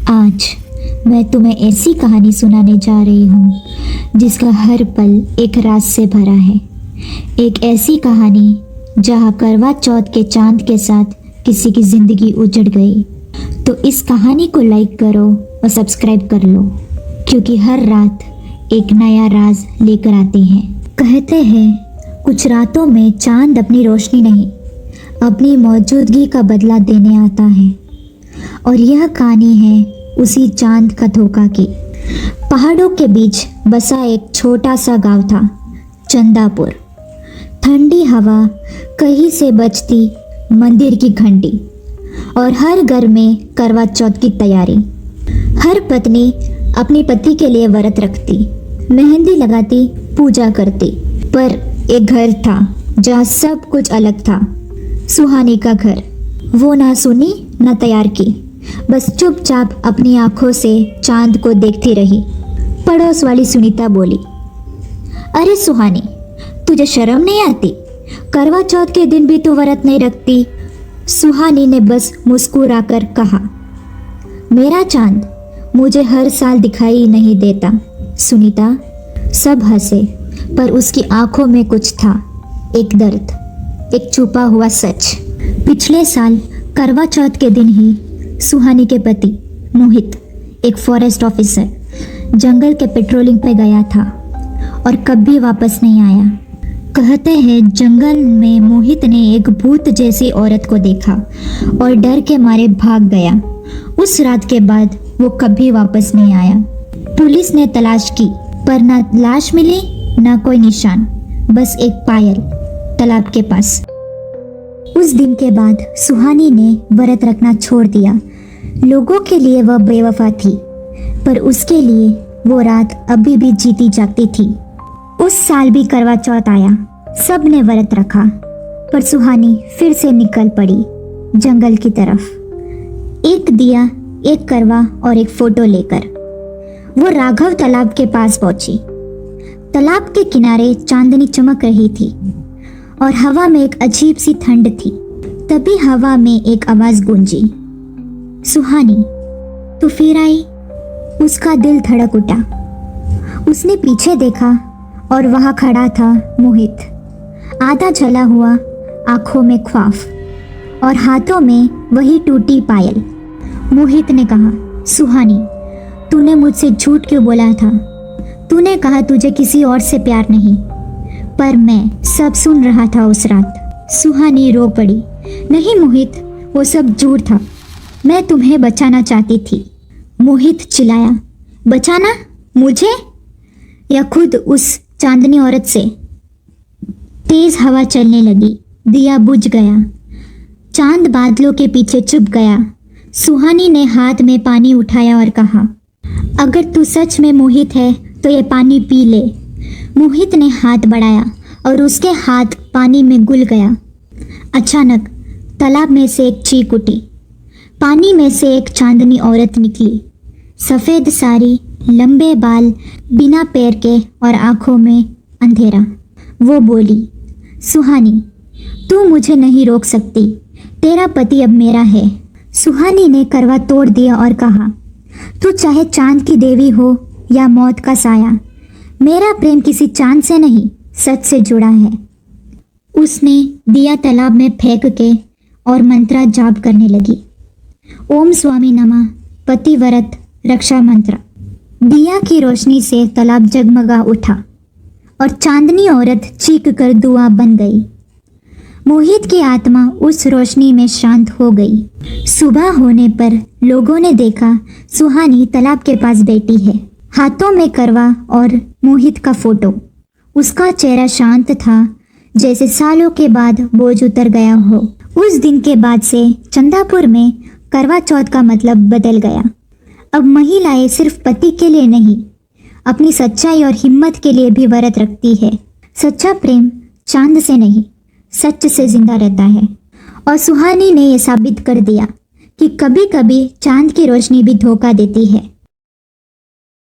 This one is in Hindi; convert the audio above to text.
आज मैं तुम्हें ऐसी कहानी सुनाने जा रही हूँ जिसका हर पल एक राज से भरा है। एक ऐसी कहानी जहाँ करवा चौथ के चांद के साथ किसी की जिंदगी उजड़ गई। तो इस कहानी को लाइक करो और सब्सक्राइब कर लो, क्योंकि हर रात एक नया राज लेकर आते हैं। कहते हैं कुछ रातों में चांद अपनी रोशनी नहीं, अपनी मौजूदगी का बदला देने आता है। और यह कहानी है उसी चांद का धोखा की। पहाड़ों के बीच बसा एक छोटा सा गांव था, चंदापुर। ठंडी हवा कहीं से बजती मंदिर की घंटी, और हर घर में करवा चौथ की तैयारी। हर पत्नी अपने पति के लिए व्रत रखती, मेहंदी लगाती, पूजा करती। पर एक घर था जहाँ सब कुछ अलग था। सुहानी का घर। वो ना सुनी ना तैयार की, बस चुपचाप अपनी आंखों से चांद को देखती रही। पड़ोस वाली सुनीता बोली, अरे सुहानी, तुझे शर्म नहीं आती? करवा चौथ के दिन भी तू व्रत नहीं रखती। सुहानी ने बस मुस्कुराकर कहा, मेरा चांद मुझे हर साल दिखाई नहीं देता। सुनीता। सब हंसे, पर उसकी आंखों में कुछ था, एक दर्द, एक छुपा हुआ सच। पिछले साल करवा चौथ के दिन ही सुहानी के पति मोहित, एक फॉरेस्ट ऑफिसर, जंगल के पेट्रोलिंग पे गया था और कभी वापस नहीं आया। कहते हैं जंगल में मोहित ने एक भूत जैसी औरत को देखा और डर के मारे भाग गया। उस रात के बाद वो कभी वापस नहीं आया। पुलिस ने तलाश की, पर ना लाश मिली ना कोई निशान, बस एक पायल तालाब के पास। उस दिन के बाद सुहानी ने व्रत रखना छोड़ दिया। लोगों के लिए वह बेवफा थी, पर उसके लिए वो रात अभी भी जीती जागती थी। उस साल भी करवा चौथ आया, सब ने व्रत रखा, पर सुहानी फिर से निकल पड़ी जंगल की तरफ। एक दिया, एक करवा और एक फोटो लेकर वो राघव तालाब के पास पहुंची। तालाब के किनारे चांदनी चमक रही थी और हवा में एक अजीब सी ठंड थी। तभी हवा में एक आवाज गूंजी, सुहानी, तू फिर आई। उसका दिल धड़क उठा। उसने पीछे देखा और वहां खड़ा था मोहित, आधा जला हुआ, आंखों में ख्वाफ और हाथों में वही टूटी पायल। मोहित ने कहा, सुहानी, तूने मुझसे झूठ क्यों बोला था? तूने कहा तुझे किसी और से प्यार नहीं, पर मैं सब सुन रहा था उस रात। सुहानी रो पड़ी, नहीं मोहित, वो सब झूठ था, मैं तुम्हें बचाना चाहती थी। मोहित चिल्लाया, बचाना? मुझे या खुद उस चांदनी औरत से? तेज हवा चलने लगी, दिया बुझ गया, चांद बादलों के पीछे छुप गया। सुहानी ने हाथ में पानी उठाया और कहा, अगर तू सच में मोहित है तो ये पानी पी ले। मोहित ने हाथ बढ़ाया और उसके हाथ पानी में घुल गया। अचानक तालाब में से एक चीख उठी। पानी में से एक चांदनी औरत निकली, सफ़ेद साड़ी, लंबे बाल, बिना पैर के और आंखों में अंधेरा। वो बोली, सुहानी, तू मुझे नहीं रोक सकती, तेरा पति अब मेरा है। सुहानी ने करवा तोड़ दिया और कहा, तू चाहे चांद की देवी हो या मौत का साया, मेरा प्रेम किसी चांद से नहीं, सच से जुड़ा है। उसने दिया तालाब में फेंक के और मंत्रा जाप करने लगी। ओम स्वामी नमः, पतिव्रत रक्षा मंत्र। दिया की रोशनी से तालाब जगमगा उठा और चांदनी औरत चीख कर दुआ बन गई। मोहित की आत्मा उस रोशनी में शांत हो गई। सुबह होने पर लोगों ने देखा सुहानी तालाब के पास बैठी है, हाथों में करवा और मोहित का फोटो। उसका चेहरा शांत था, जैसे सालों के बाद बोझ उतर गया हो। उस दिन के बाद से चंदापुर में करवा चौथ का मतलब बदल गया। अब महिलाएं सिर्फ पति के लिए नहीं, अपनी सच्चाई और हिम्मत के लिए भी व्रत रखती है। सच्चा प्रेम चांद से नहीं, सच से जिंदा रहता है। और सुहानी ने यह साबित कर दिया कि कभी कभी चांद की रोशनी भी धोखा देती है।